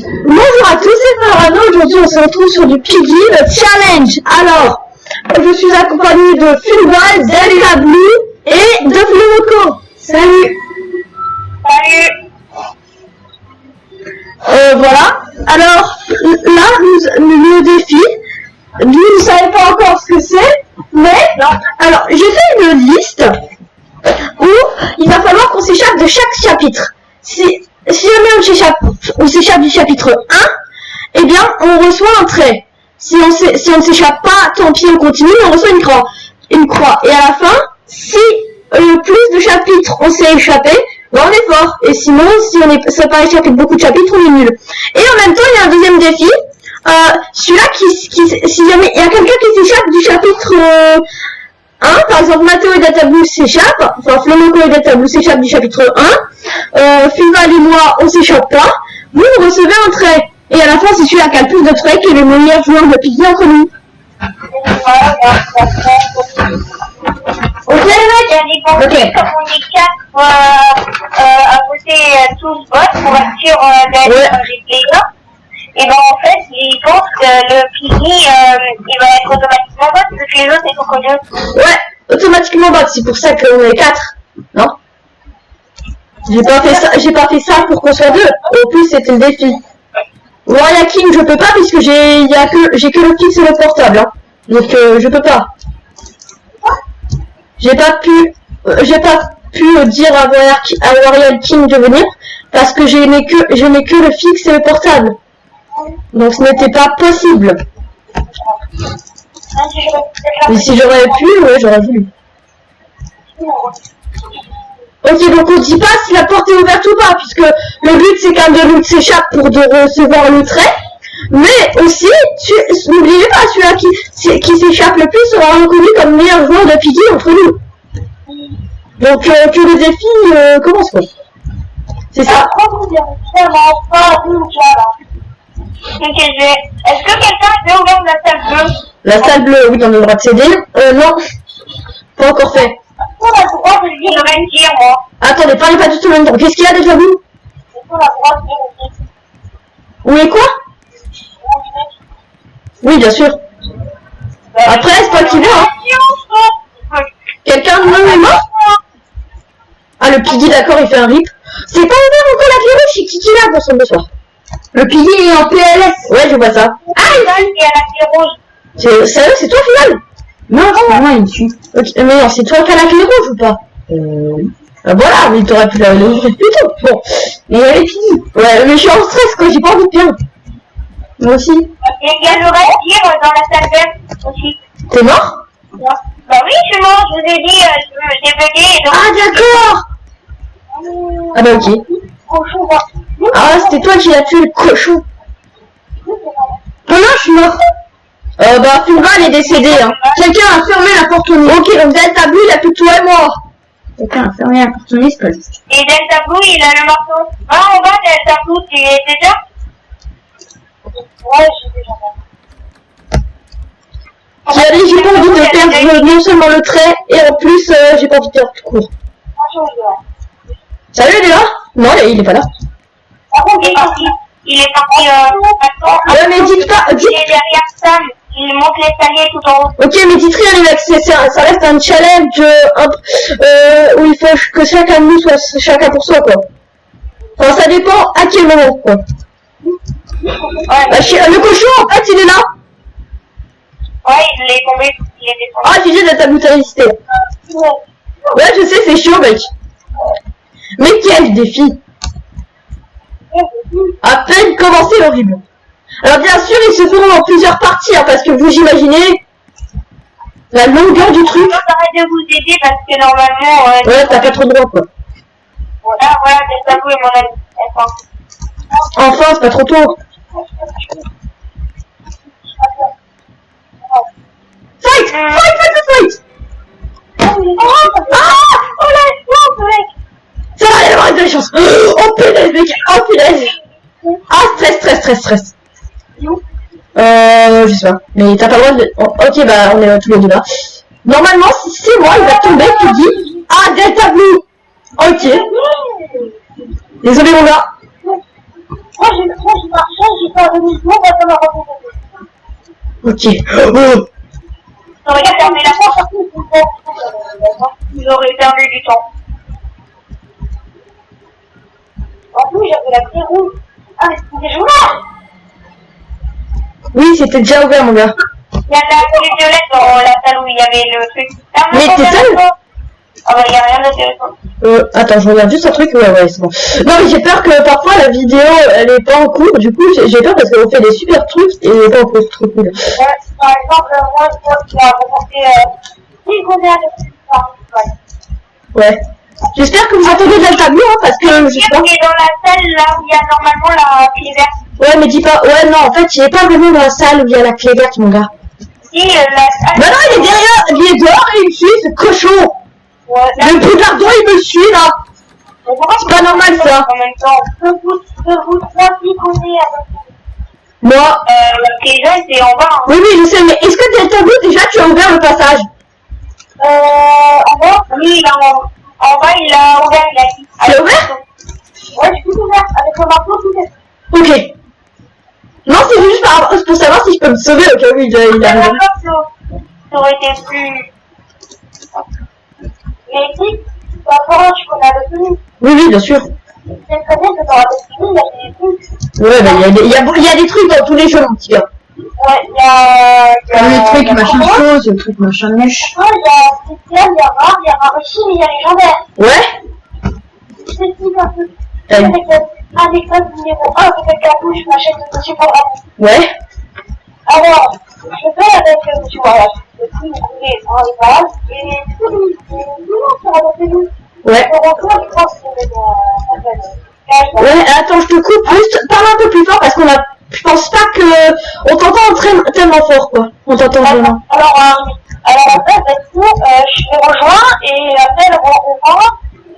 Bonjour à tous, c'est Farano. Aujourd'hui, on se retrouve sur du Piggy, le challenge. Alors, je suis accompagnée de Fulval, Delta Blue et de Floroco. Salut. Salut. Voilà. Alors, là, le défi, vous ne savez pas encore ce que c'est, mais, alors, j'ai fait une liste où il va falloir qu'on s'échappe de chaque chapitre. Si jamais on s'échappe du chapitre 1, eh bien, on reçoit un trait. Si on ne s'échappe pas, tant pis, on continue, on reçoit une croix. Et à la fin, si plus de chapitres on s'est échappé, ben on est fort. Et sinon, si on ne s'est pas échappé de beaucoup de chapitres, on est nul. Et en même temps, il y a un deuxième défi. Celui-là si jamais il y a quelqu'un qui s'échappe du chapitre 1, par exemple, Mathéo et Datablue s'échappent, enfin, Flamenco et Datablue s'échappent du chapitre 1, Fulval et moi, on s'échappe pas, vous recevez un trait. Et à la fin, c'est celui-là qui a le plus de traits qui est le meilleur joueur de Piggy entre nous. Ok, les mecs? Ok. Comme on est 4 à voter tous vote pour être sûr d'être les players, et ben en fait, ils pensent que le Piggy, il va être automatiquement vote, parce que les autres, ils sont connus. Ouais, automatiquement vote, c'est pour ça qu'on est 4. Non? J'ai pas fait ça pour qu'on soit 2. Au plus, c'était le défi. Warrior King, je peux pas puisque j'ai que le fixe et le portable, hein. Donc je peux pas. J'ai pas pu dire à Warrior King de venir parce que je n'ai que le fixe et le portable. Donc ce n'était pas possible. Mais si j'aurais pu, ouais, j'aurais voulu. Ok, donc on dit pas si la porte est ouverte ou pas, puisque le but c'est qu'un de nous s'échappe pour de recevoir le trait. Mais aussi, n'oubliez pas, celui-là qui s'échappe le plus sera reconnu comme meilleur joueur de Piggy entre nous. Donc que le défi commence quoi. C'est ça. Est-ce que quelqu'un peut ouvrir la salle bleue? La salle bleue, oui, on a le droit de céder. Non, pas encore fait. On a le droit de le dire, moi. Attendez, parlez pas du tout le même temps. Qu'est-ce qu'il y a déjà vous? On a le droit de dire. Où est quoi? Oui, bien sûr. Après, c'est pas qui veut, hein. Quelqu'un de nous est mort? Ah, le Piggy, d'accord, il fait un rip. C'est pas ouvert encore la clé rouge, c'est qui là pour son bonsoir. Le Piggy est en PLS. Ouais, je vois ça. Ah, il a la clé rouge. Sérieux, c'est toi, Final? Non, c'est moi, il me tue. Okay, mais non, c'est toi qui as la clé rouge ou pas? Ah, voilà, mais t'aurais pu l'ouvrir plus tôt. Bon, mais elle est finie. Ouais, mais je suis en stress, quoi, j'ai pas envie de perdre. Moi aussi. Il y a le reste dans la salle verte aussi. T'es mort? Non. Bah oui, je suis mort, je vous ai dit, j'ai bugué. Donc... Ah, d'accord. Ah bah ok. Ah, c'était toi qui as tué le cochon. Non, non, je suis mort. Bah, Fulval est décédé, hein. Quelqu'un a fermé la porte au nez. Ok, donc Delta Blue, il a plus que toi et moi. Quelqu'un a fermé la porte au nez, c'est pas juste. Et Delta Blue, il a le marteau. Ah, en bas, Delta Blue, tu es déjà? Ouais, j'ai déjà. J'ai dit, j'ai pas envie de perdre non seulement le trait, et en plus, j'ai pas envie de perdre tout court. Salut, il est là? Non, il est pas là. Par contre, il est parti, maintenant. Ouais, mais dites pas, Il est derrière Sam. Il monte l'escalier tout en haut. Ok, mais dites rien, les mecs, ça reste un challenge, où il faut que chacun de nous soit chacun pour soi, quoi. Enfin, ça dépend à quel moment, quoi. Ouais. Bah, le cochon, en fait, il est là. Ouais, il est tombé. Il est descendu. Ah, GG de ta bouteille résisté. Ouais, je sais, c'est chiant, mec. Mais quel défi. À peine commencé l'horrible. Alors bien sûr, ils se feront en plusieurs parties, hein, parce que vous imaginez la longueur du truc. J'arrête de vous aider parce que normalement... Ouais, t'as pas trop de droit, quoi. Voilà, Delta Blue et mon ami. Enfin, c'est pas trop tôt. Fight! Fight! Ah! Oh là! Non, mec! Ça va, il reste de la chance! Oh punaise, mec! Oh punaise! Ah, stress! Je sais pas. Mais t'as pas le droit de... Ok, bah, on est tous les deux là. Normalement, si c'est moi, il va tomber, tu dis... Ah, Delta Blue! Ok. Désolé, mon gars. Moi, j'ai marché revenu du monde, ça m'a reposé. Ok. Oh. J'aurais qu'à fermer la porte, ils auraient perdu du temps. En plus, j'avais la clé rouge. Ah, mais c'était journal. Oui, c'était déjà ouvert, mon gars. Il y a de la clé violette dans la salle où il y avait le truc. Ah, Mais t'es seul? Ah bah, il n'y a rien d'intéressant. Attends, je regarde juste un truc. Ouais, c'est bon. Non, mais j'ai peur que parfois la vidéo, elle est pas en cours. Du coup, j'ai peur parce qu'on fait des super trucs et elle est pas en cours. C'est trop cool. Ouais, par exemple, moi, je dois remonter 10 secondes à Ouais. J'espère que vous entendez Delta Blue, hein, parce que je sais pas. Il est dans la salle là où il y a normalement la clé verte. Ouais, mais dis pas. Ouais, non, en fait, il est pas vraiment dans la salle où il y a la clé verte, mon gars. Si, la salle. Bah non, il est derrière, il est dehors et il me suit, ce cochon. Ouais, Le poudlardon, il me suit là. C'est pas normal ça. En même temps, vous trois qui connaissez Moi. la clé jaune, c'est en bas. Hein. Oui, je sais, mais est-ce que Delta Blue, déjà, tu as ouvert le passage? En bas, oui, il a en bas, il a ouvert, il a dit. C'est ouvert? Ouais, je suis ouvert, avec le marteau, tout est. Ok. Non, c'est juste pour savoir si je peux me sauver au cas où il arrive. Ça aurait été plus. Mais si, parfois, tu connais le film. Oui, bien sûr. C'est très bien que dans le film, il y a des trucs. Ouais, bah, il y a des trucs dans tous les jeux, mon petit gars. Ouais, il y a. Le truc machin chose, le truc machin mèche. Il y a spécial, il y a rare, il y a rarissime, il y a légendaire. Ouais. C'est super cool. Avec code numéro 1, avec la couche, ma chaîne de monsieur programme. Ouais. Alors, je fais avec, tu vois, le prix, on les bases, et non, sur la télé. Ouais. On retrouve, je pense que Ouais, attends, je te coupe juste. Parle un peu plus fort parce je pense pas que on t'entend tellement fort, quoi. On t'entend vraiment. Alors, en fait, je les rejoins, et après, on va.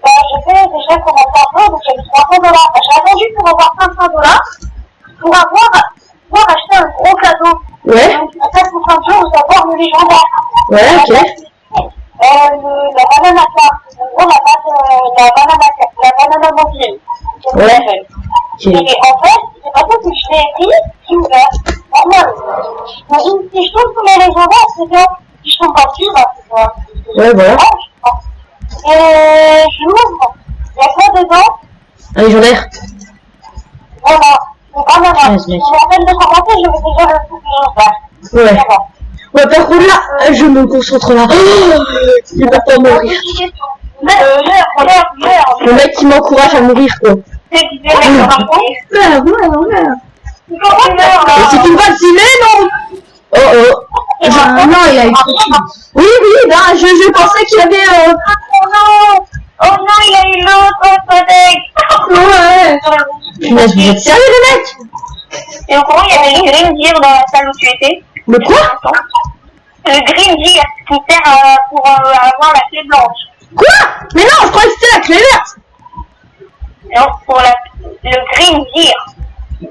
Je fais déjà commencer un peu, donc j'ai mis $300. J'ai attendu pour avoir $500 pour acheter un gros cadeau. Ouais. Donc, en fait, pour 5 jours, je dois voir le légendaire. Ouais, ok. La banane à carte. En gros, la banane à mobile. Ouais. Ok. Et en fait, c'est pas ça que je l'ai écrit, c'est ouvert. Normal. Si je tombe sur les légendaires, c'est bien. Si je tombe pas dessus, bah, c'est quoi. Ouais, voilà. Et je l'ouvre. Il y a quoi dedans? Un légendaire. Voilà. Donc, en même Ouais, si je m'appelle de commencer, je vais déjà le tout Ouais. Ouais, par contre là, je me concentre là. Oh, il va pas mourir. Le mec qui m'encourage à mourir, quoi. Ouais. Et si tu me vaccinais, non? Oh oh. Non, il a eu trop de chance. Oui, bah, je pensais qu'il y avait Oh non, il a eu l'autre collègue. Ouais. Punaise, vous êtes sérieux, les mecs? Et au courant, il y avait le Green Gear dans la salle où tu étais. Le quoi? Le Green Gear qui sert pour avoir la clé blanche. Quoi? Mais non, je croyais que c'était la clé verte. Non, pour le Green Gear.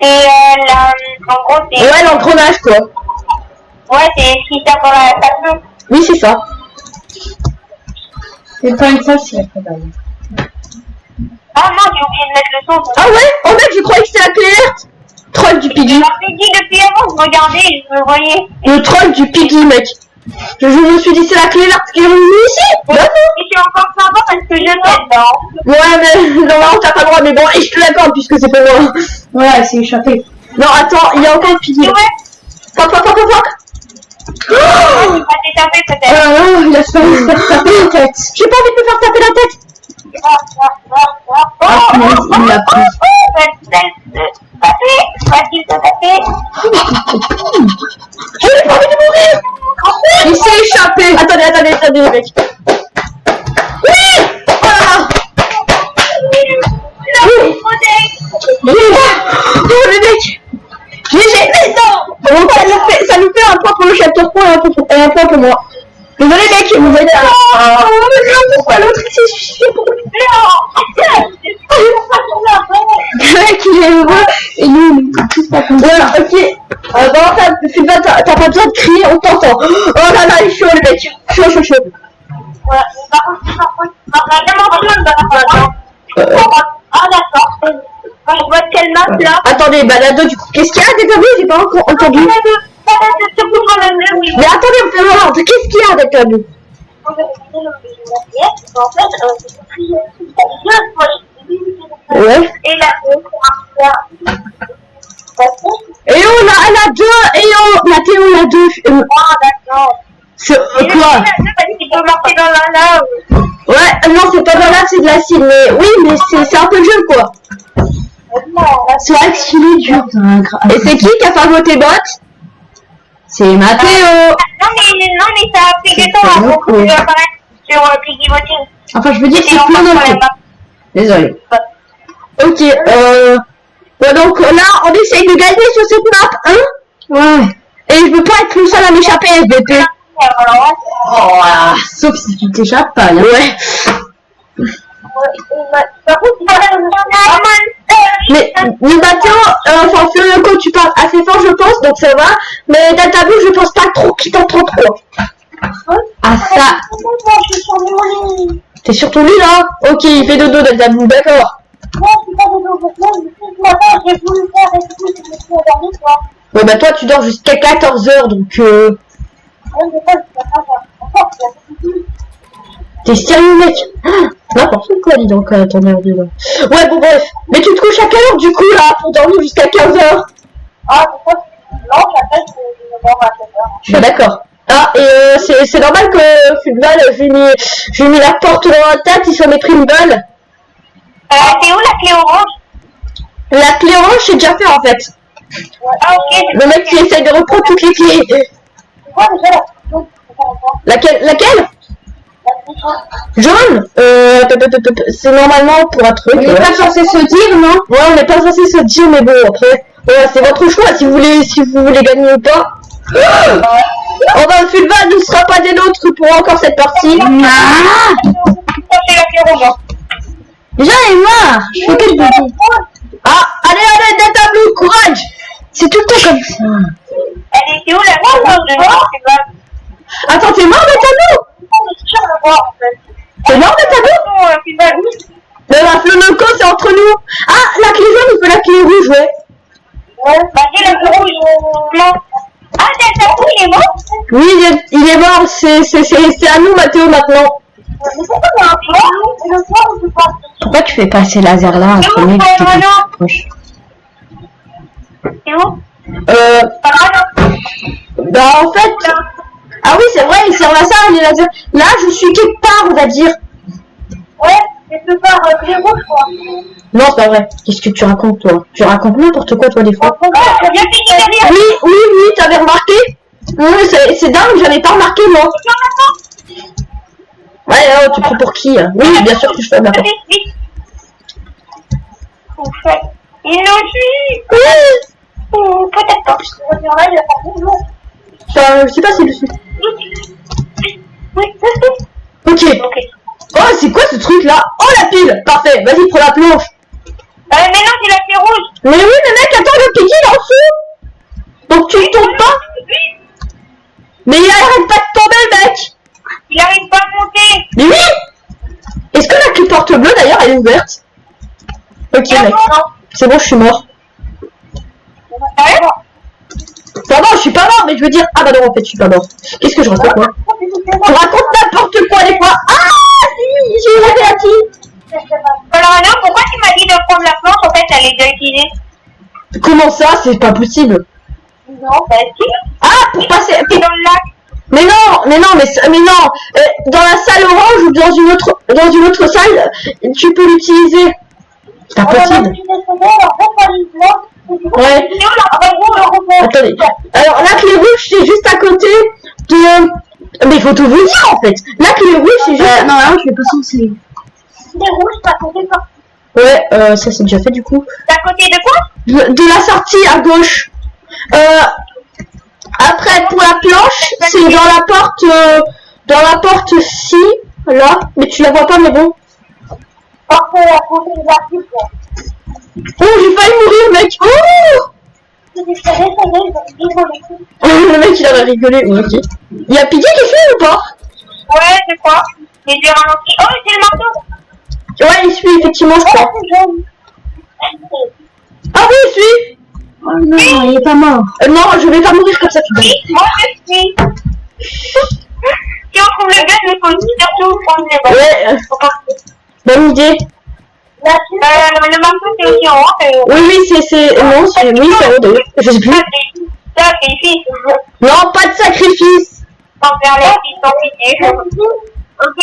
C'est en gros, c'est. Ouais, l'engrenage, quoi. Ouais, c'est ce qui sert dans la salle bleue. Oui, c'est ça. C'est pas une ça, c'est la cabane. Ah non, j'ai oublié de mettre le son. Ah ouais? Oh mec, je croyais que c'était la clé verte. Troll du Je Piggy. l'avais dit depuis avant, je regardais et je le voyais. Le troll du Piggy, mec. Je me suis dit, c'est la clé verte qui est revenue ici. Bah non. Et je suis encore sympa parce que je l'ai dedans. Ouais, mais normalement, t'as pas le droit, mais bon, et je te l'accorde puisque c'est pour moi. Voilà, elle s'est échappée. Non, attends, il y a encore le Piggy. Ouais. Fuck. Il va t'étaper Oh peut-être. là là, il a se faire taper la tête. J'ai pas envie de me faire taper la tête. Ah, punaise, il l'a pris. Va-t-il te taper? J'ai pas envie de mourir. Il s'est échappé. Attendez, les mecs. Oui. Voilà. Oui. Oh, les mecs. GG. Mais non. Bon, ça nous fait un point pour le chapter point et un point pour moi. Désolé mec, vous êtes là. Pourquoi l'autre il s'est suicidé pour lui? Le mec il est heureux et nous on est tous pas contents. Voilà, ok. Bon, t'as pas besoin de crier, on t'entend. Oh là là, il est chaud le mec. Chaud. Ouais, par contre, il va vraiment besoin de la. Ah d'accord. Moi, je vois quelle map là. Attendez, balado du coup. Qu'est-ce qu'il y a avec la bleue? J'ai pas encore entendu. Mais attendez, on fait voir. Qu'est-ce qu'il y a avec la bleue? Ouais. Et là, Et on a deux. Et on a Théo, on a deux. d'accord. C'est quoi? Il peut marquer dans la lave. Ouais, non, c'est pas de là, c'est de l'acide. Mais oui, mais c'est un peu le jeu quoi. C'est vrai que qu'il est dur. Et c'est qui a fait voter bot? C'est Mathéo. Non, mais ça a pris du temps avant que tu apparaisses sur Piggy Voting. Enfin, je veux dire, c'est plein d'autres. Désolé. Ok, ouais, donc là, on essaye de gagner sur cette map, hein? Ouais. Et je veux pas être le seul à m'échapper, SVP. Oh, voilà. Sauf si tu t'échappes pas, hein. Ouais. Mais Mathéo, enfin, Florico, tu parles assez fort, je pense, donc ça va. Mais dans ta bouche, je pense pas trop qu'il t'entend trop. Ah, ça. T'es sur ton lit, là? Ok, il fait dodo dans ta bouche, d'accord. Ouais, bah toi, tu dors jusqu'à 14h, donc T'es sérieux, mec? N'importe quoi, dis donc, ton air de là. Ouais, bon, bref. Mais tu te couches à quelle heure, du coup, là, pour dormir jusqu'à 15h? Ah, c'est ça. Non, j'appelle que je me dors à 7h. Je suis d'accord. Ah, et c'est normal que Football, j'ai mis la porte dans la tête, il s'en est pris une balle. C'est où la clé orange? La clé orange, c'est déjà fait, en fait. Ouais. Ah, ok. Le mec qui essaye de reprendre toutes les clés. C'est quoi déjà la Laquelle? Jaune? C'est normalement pour un truc. On n'est pas censé se dire, non? Ouais, on n'est pas censé se dire, mais bon, après, ouais, c'est votre choix si vous voulez gagner ou pas. Enfin, Fulva ne sera pas des nôtres pour encore cette partie. C'est la clé orange. Déjà, elle est marre. Je fais que de bêtises. Ah, allez, Data Blue, courage. C'est tout le temps comme ça. Elle était où la clé orange? Attends, t'es mort, Data Blue? T'es mort, Data Blue? Mais la Flonoko, c'est entre nous. Ah, la clé jaune, il faut la clé rouge, ouais. Ouais, bah j'ai la clé rouge. Ah, Data Blue, il est mort? Oui, il est mort. C'est à nous, Mathéo, maintenant. Pourquoi tu fais passer laser là entre nous? C'est où? Bah en fait... Ah oui, c'est vrai, il sert à ça, les lasers. Là, je suis quelque part, on va dire. Ouais, c'est ce part clé rouge, quoi. Non, c'est pas vrai. Qu'est-ce que tu racontes, toi? Tu racontes n'importe quoi, toi, des fois. Oui, t'avais remarqué? Oui, c'est dingue, j'avais pas remarqué, moi. Ouais, oh, tu prends pour qui? Oui, bien sûr que je fais n'importe quoi. Il nous suit. Peut-être pas. Enfin, je sais pas si dessus. Ok. Oh, c'est quoi ce truc là? Oh, la pile. Parfait, vas-y, prends la planche. Mais non, c'est la clé rouge. Mais oui, mais mec, attends, le piggy il est en dessous. Donc tu ne tombes pas. Mais il arrête pas de tomber, le mec. Il arrive pas à monter. Mais oui. Est-ce que la clé porte bleue d'ailleurs elle est ouverte? Ok, mec. C'est bon, je suis mort. Ça va, je suis pas mort, mais je veux dire... Ah bah non, en fait, je suis pas mort. Qu'est-ce que je raconte, moi? Je raconte n'importe quoi, des fois. Ah, si, j'ai eu la créative. Alors non, pourquoi tu m'as dit de prendre la planche? En fait, elle est déjà utilisée. Comment ça? C'est pas possible. Non, bah si. Ah, pour passer... C'est dans le lac. Mais non. Dans la salle orange ou dans une autre salle, tu peux l'utiliser. C'est pas possible. Ouais. Attendez. Alors la clé rouge c'est juste à côté de... Mais il faut tout vous dire en fait. La clé rouge c'est juste... Non, je vais pas censé. Clé rouge, c'est à côté de quoi? Ouais, ça c'est déjà fait du coup. C'est à côté de quoi? De la sortie à gauche. Après pour la planche, c'est dans la porte ci, là. Mais tu la vois pas mais bon. Parfait, à côté de la pile. Oh, j'ai failli mourir, mec. Oh, le mec, il avait rigolé. Ouais, ok. Il y a Piggy qui suit ou pas? Ouais, c'est quoi? J'ai dû ralentir. Oh, c'est le marteau. Ouais, il suit, effectivement, je crois. Ah oui, je suis. Oh non, il est pas mort. Non, je vais pas mourir comme ça tout de Oui, suite. moi je suis. Si on trouve le gun, il faut surtout prendre les balles. Ouais, bonne idée. Le manteau c'est aussi en haut. Oui, oui, c'est... Non, c'est... Oui, c'est haut d'ailleurs. Je sais plus. Sacrifice. Non, pas de sacrifice. Sans faire les filles, sans pitié. Ok,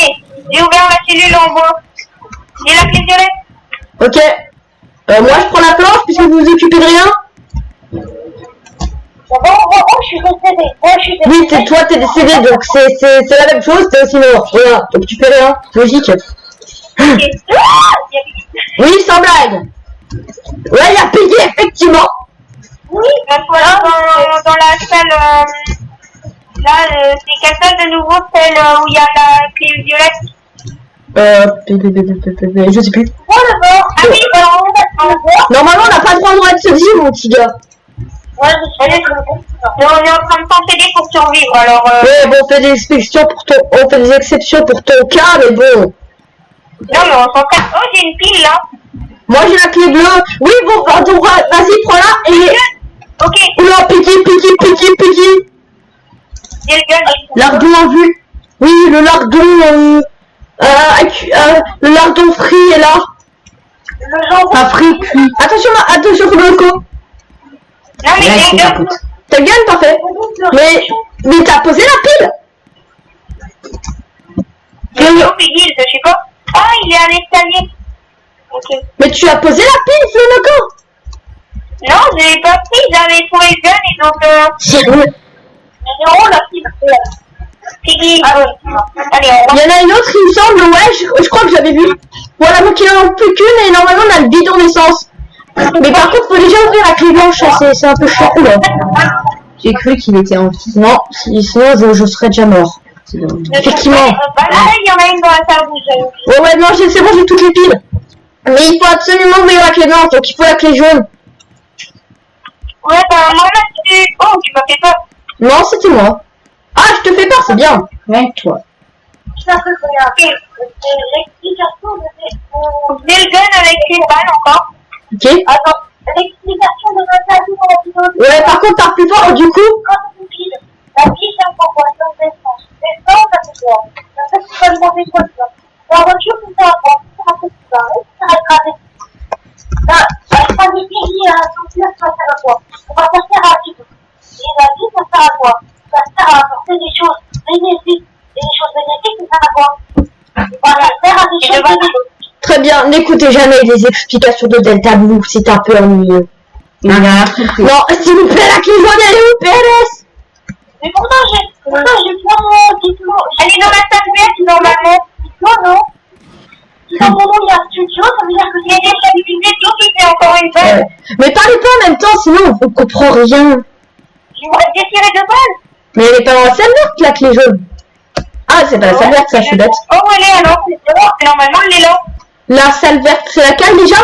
j'ai ouvert la cellule en bas. J'ai la clé violette. Ok. Moi, je prends la planche puisque vous vous occupez de rien. Je suis décédée. Oui, toi, t'es décédé, donc c'est la même chose, t'es aussi mort. Voilà, donc tu fais rien. Logique. Oui, sans blague. Ouais, il y a Piggy, effectivement. Oui, voilà, dans la salle, là, c'est quelle salle de nouveau, celle où il y a la clé violette? Je sais plus. Oh, le bord. Ah oui, alors on va. Normalement, on n'a pas le droit de se dire, mon petit gars. Ouais, on est en train de s'entraider pour survivre, alors... Ouais, bon, on fait des exceptions pour ton cas, mais bon. Non, mais on s'entraide. Oh, j'ai une pile, là. Moi, j'ai la clé bleue. Oui, bon, vas-y, prends-la et... Ok, Oula, Piggy. j'ai le gun. Lardon en vue. Oui, le lardon frit est là. Le jambon. Pas frit, cuit. Attention, Loco. Non, mais j'ai le gun. T'as le gun, parfait. Mais t'as posé la pile. Piggy, je sais pas. Ah, il est à l'escalier. Ok. Mais tu as posé la pile, Loco. Non, je l'ai pas pris, j'avais trouvé le gun et donc... Sérieux? Oh, la pile. Piggy. Allez, on va. Il y en a une autre, il me semble, ouais, je crois que j'avais vu. Voilà, donc il en manque plus qu'une et normalement on a le bidon d'essence. Mais par contre, faut déjà ouvrir la clé blanche, c'est un peu chiant là. J'ai cru qu'il était en vie. Non, sinon je serais déjà mort. Effectivement. Bah là, il y en a une dans la salle rouge. Ouais, non, c'est bon, j'ai toutes les piles. Mais il faut absolument ouvrir la clé blanche, donc il faut la clé jaune. Ouais, bah moi là, oh, tu m'as fait peur. Non, c'était moi. Ah, je te fais peur, c'est bien. Rien que toi. J'ai le gun avec une balle encore. Ok. Attends, l'explication de notre avis. Ouais, par contre, t'as plus fort, du coup. La pile, c'est un pourquoi, sans essence. Essence, ça fait quoi? Ça fait que tu vas demander quoi, ça? La voiture, c'est ça, ça fait ça, ça va écraser. Ça écrase des piliers à la ceinture, ça sert à quoi? On va sortir rapide. Et la vie, ça sert à quoi? Ça sert à apporter des choses bénéfiques. Et les choses bénéfiques, ça sert à quoi? Voilà, ça sert à des choses bénéfiques. Très bien, n'écoutez jamais les explications de Delta Blue, c'est un peu ennuyeux. Il y en a compris. Non, s'il vous plaît, la clé jaune, elle est où, PLS? Mais pourtant, j'ai pas mon diplôme. Elle est dans la tablette, normalement. Non. Si dans mon nom, il y a studio, ça veut dire que c'est des stabilités, tout qui fait encore une balle. Mais parlez pas en même temps, sinon on comprend rien. Je voudrais te détirer de balles. Mais elle est pas dans la salle verte, la clé jaune. Ah, c'est pas la salle verte, ça, je suis bête. Oh, elle est alors. C'est normalement, elle est là. La salle verte, c'est laquelle déjà?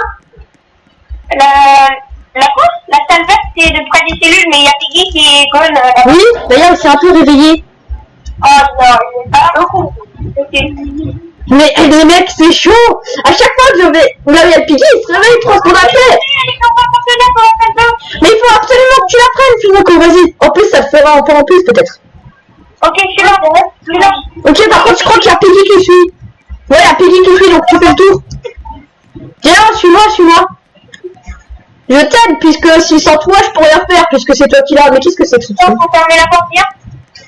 La quoi? La salle verte, c'est de près des cellules, mais il y a Piggy qui est gone. Oui, d'ailleurs, elle s'est un peu réveillée. Oh non, il est pas beaucoup. Ok. Mais les mecs, c'est chaud. À chaque fois que je vais là où il y a Piggy, il se réveille pour ce qu'on a fait. Mais il faut absolument que tu la prennes, Finoco, vas-y. En plus, ça te fera encore en plus, peut-être. Ok, je suis là. Ok, par contre, je crois qu'il y a Piggy qui suit. Ouais, il y a Piggy qui suit, donc tu fais le tour. Viens, suis-moi. Je t'aide, puisque si sans toi, je pourrais rien faire, puisque c'est toi qui l'as. Mais qu'est-ce que c'est que ce truc? Faut fermer la porte, bien.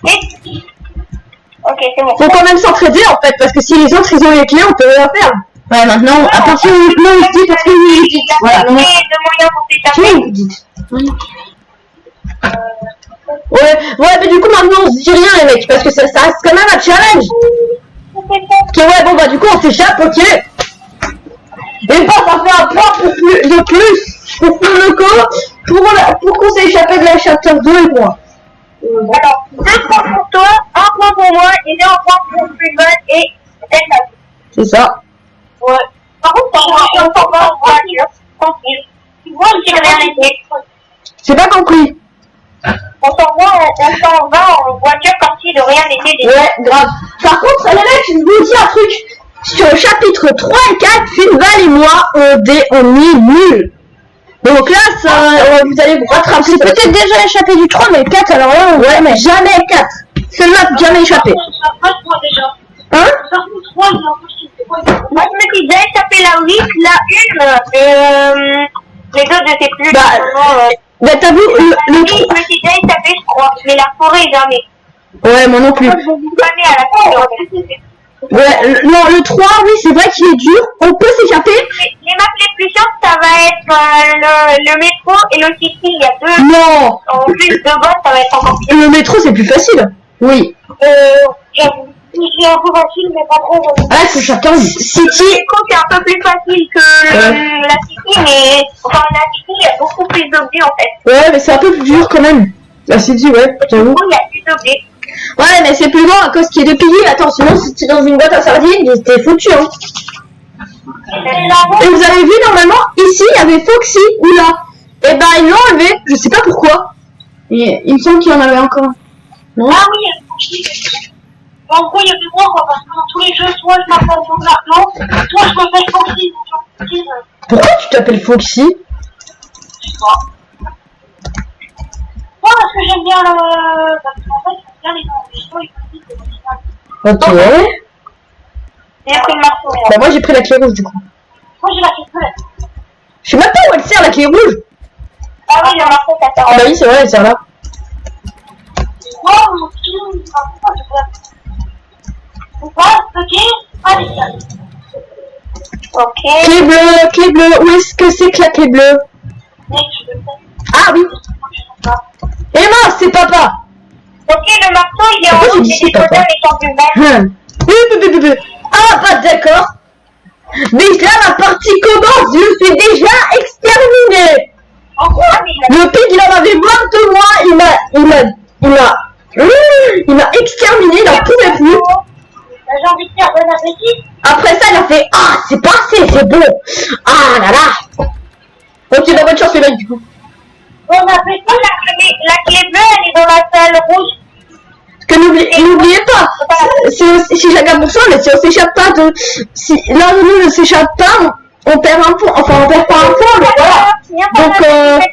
Et... Ok, c'est bon. Faut quand même s'entraider, en fait, parce que si les autres, ils ont les clés, on peut rien faire. Ouais, maintenant, attention, non, il dit, parce que vous dites. Voilà, non. De moyens pour t'étaper. Ouais, mais du coup, maintenant, on se dit rien, les mecs, parce que ça reste quand même un challenge. Ok, ouais, bon, bah, du coup, on s'échappe, ok. Et bah, ça fait un point de plus pour Finoco, pour qu'on s'est échappé de la chapter 2 et moi. Alors, 2 points pour toi, 1 point pour moi, et 2 points pour Freeman et Delta. C'est ça. Ouais. Par contre, on s'en va en voiture, tranquille. Tu vois, il s'est rien été. J'ai pas compris. On s'en va en voiture comme si de rien n'était. Ouais, grave. Par contre, les mecs, je vous dis un truc. sur le chapitre 3 et 4, Finval et moi, on est nuls. Donc là, vous allez vous rattraper. C'est peut-être déjà échappé du 3, mais le 4, alors là, ouais, mais jamais le 4. Celui-là, jamais échappé. Hein? Moi, je me suis déjà échappé la 8, la 1, les autres, je sais plus. Bah, t'as vu, le 3. Je me suis déjà échappé, je crois, mais la forêt, jamais. Ouais, moi non plus. Jamais à la forêt. Ouais, non, le 3, oui, c'est vrai qu'il est dur. On peut s'échapper. Les maps les plus chiantes, ça va être le métro et le city. Il y a deux. Non. En plus de boss, ça va être encore pire. Le métro, c'est plus facile. Oui. J'avoue. C'est un peu facile, mais pas trop. Ah, c'est chacun. City. Le métro, c'est un peu plus facile que la city, mais enfin, la city, il y a beaucoup plus d'objets en fait. Ouais, mais c'est un peu plus dur quand même. La City, ouais, j'avoue. Il y a plus d'objets. Ouais, mais c'est plus long à cause qu'il y a 2 piliers. Attends, sinon, si t'es dans une boîte à sardines, t'es foutu, hein. Et vous avez vu, normalement, ici, il y avait Foxy, ou là. Et ben, ils l'ont enlevé, je sais pas pourquoi. Il me semble qu'il y en avait encore. Non? Ah oui, en gros, il y a des droits, parce que dans tous les jeux, soit je m'appelle Jean-Marc, soit je m'appelle Foxy. Pourquoi tu t'appelles Foxy? Je sais pas. Moi, parce que j'aime bien le... Parce qu'en fait, j'aime bien les chevaux et les petits. Ok. J'ai pris le marteau. Bah, moi, j'ai pris la clé rouge, du coup. Moi, j'ai la clé bleue. Je sais même pas où elle sert, la clé rouge. Ah oui, le marteau, ça sert. Ah bah oui, c'est vrai, elle sert là. Oh, mon Dieu, pourquoi je peux... Pourquoi? Ok. Allez, ok. Clé bleue, où est-ce que c'est que la clé bleue? Ah oui. Emma, c'est papa. Ok, le marteau, il est en haut, j'ai déposé un échange de balle. Ah bah d'accord. Déjà la partie commence, je suis déjà exterminé. En gros, Le pig il en avait marre de moi, il m'a exterminé, il en pouvait plus. j'ai envie de faire bon appétit. Après ça il a fait ah c'est pas assez, c'est bon. Ah là là. Ok bah bonne chance les mecs du coup. Bon appétit, la clé bleue elle est dans la salle rouge. Que n'oubliez pas, si j'agarde mon sang, mais si on s'échappe pas de... Si l'un de nous ne s'échappe pas, on perd un point. Enfin, on perd pas un point, mais voilà. Donc,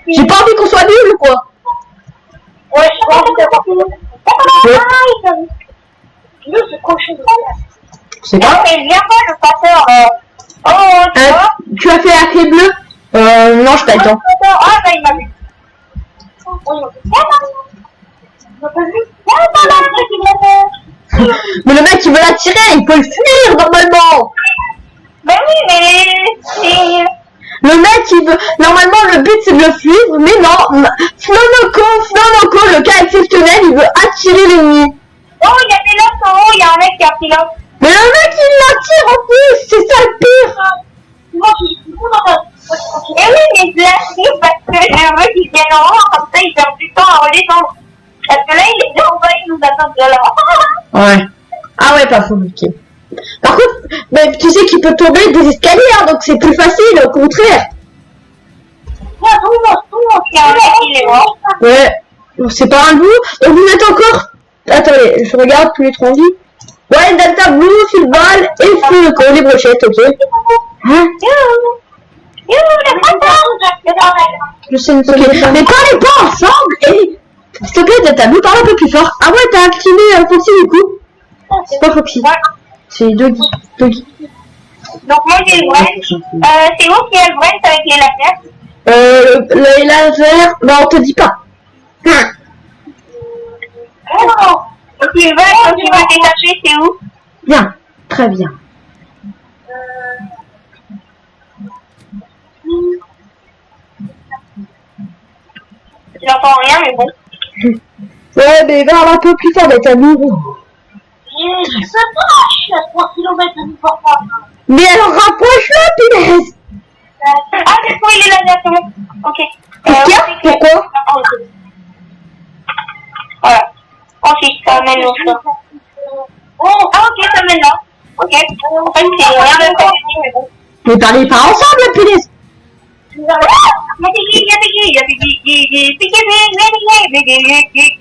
j'ai pas envie qu'on soit nul, quoi. Ouais, je crois que c'est pas Ouais. ce cochon. C'est pas. Mais viens pas le passeur. Oh, tu vois. Tu as fait la clé bleue? Non, je pas le temps. Ah, bah il m'a vu. Mais le mec, il veut la tirer, il peut le fuir, normalement. Ben oui, mais... Le mec, il veut... Normalement, le but, c'est de le fuir, mais non. Flonoko, le cas exceptionnel, il veut attirer l'ennemi. Oh, il y a des lance en haut, il y a un mec qui a pris l'autre. Mais le mec, il l'attire en plus, c'est ça le pire. Et oui, mais je l'attire parce que je veux qu'il vienne en haut, comme ça il perd du temps à redescendre. Parce que là, il est déjà en bas, il nous attend de là. Ouais. Ah ouais, pas fou, ok. Par contre, mais tu sais qu'il peut tomber des escaliers, hein, donc c'est plus facile, au contraire. Il est mort. Ouais, donc c'est pas un bout. Donc vous êtes encore... Attendez, je regarde tous les 3 vies. Ouais, Delta Blue, Filbal et Flonoko, les brochettes, ok. Hein? Je sais, ok. Mais parlez pas ensemble et... S'il te plaît, Delta Blue, parle un peu plus fort. Ah ouais, t'as activé Foxy du coup. C'est pas Foxy. C'est Doggy. Donc moi j'ai le Brent. C'est où qui a le Brent avec les lasers? Les lasers, bah on te dit pas. Quand tu vas détacher, c'est où? Bien, très bien. J'entends rien, mais bon. Ouais, mais parle un peu plus fort, Delta Blue. Je sais pas, je suis à 3 km de nous voir pas. Mais alors rapproche-le, punaise. Ah, c'est quoi, il est là directement. Ok. Pourquoi? Voilà. Ensuite, ça mène au fond. Oh, ah, ok, ça mène là. Ok. En fait, c'est rien de faire, mais bon. Mais parlez pas ensemble, la punaise. Il y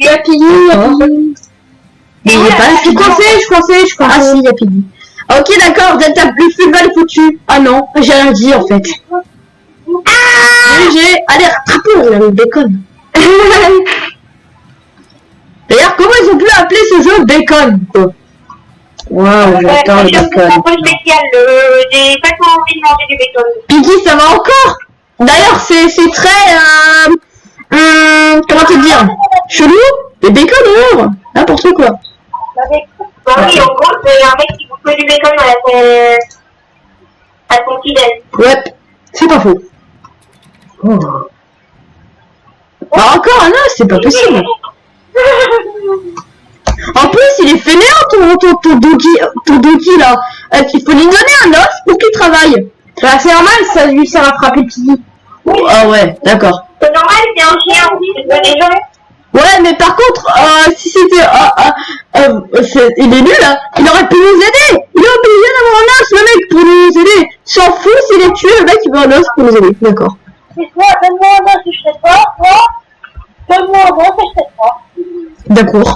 a Piggy. Mais il est pas là. Je suis coincé. Ah si, il y a Piggy. Ok, d'accord, le football est foutu. Ah non, j'ai rien dit en fait. GG. Allez, rattrapons, on a le bacon. D'ailleurs, comment ils ont pu appeler ce jeu bacon, quoi? Waouh, j'adore le bacon. C'est un peu spécial, j'ai pas trop envie de manger du bacon. Piggy, ça va encore? D'ailleurs, c'est très, comment te dire? Chelou? Le bacon, alors n'importe quoi. Bon, oui, en gros, c'est un mec qui bouffe du bacon à son petit-déj. Ouais, c'est pas faux. Oh. Bah encore un os, c'est pas possible. En plus, il est fainéant ton doggy là. Il faut lui donner un os pour qu'il travaille. Bah, c'est normal, ça lui sert à frapper Piggy. Ah ouais, d'accord. C'est normal, c'est un chien aussi, c'est des gens. Ouais, mais par contre, si c'était... il est nul, hein. Il aurait pu nous aider. Il est obligé d'avoir un os, le mec, pour nous aider. S'en fout s'il est tué, le mec, il veut un os pour nous aider. D'accord. C'est quoi? Donne-moi un os si je sais pas, toi. Donne-moi un os si je sais pas. D'accord.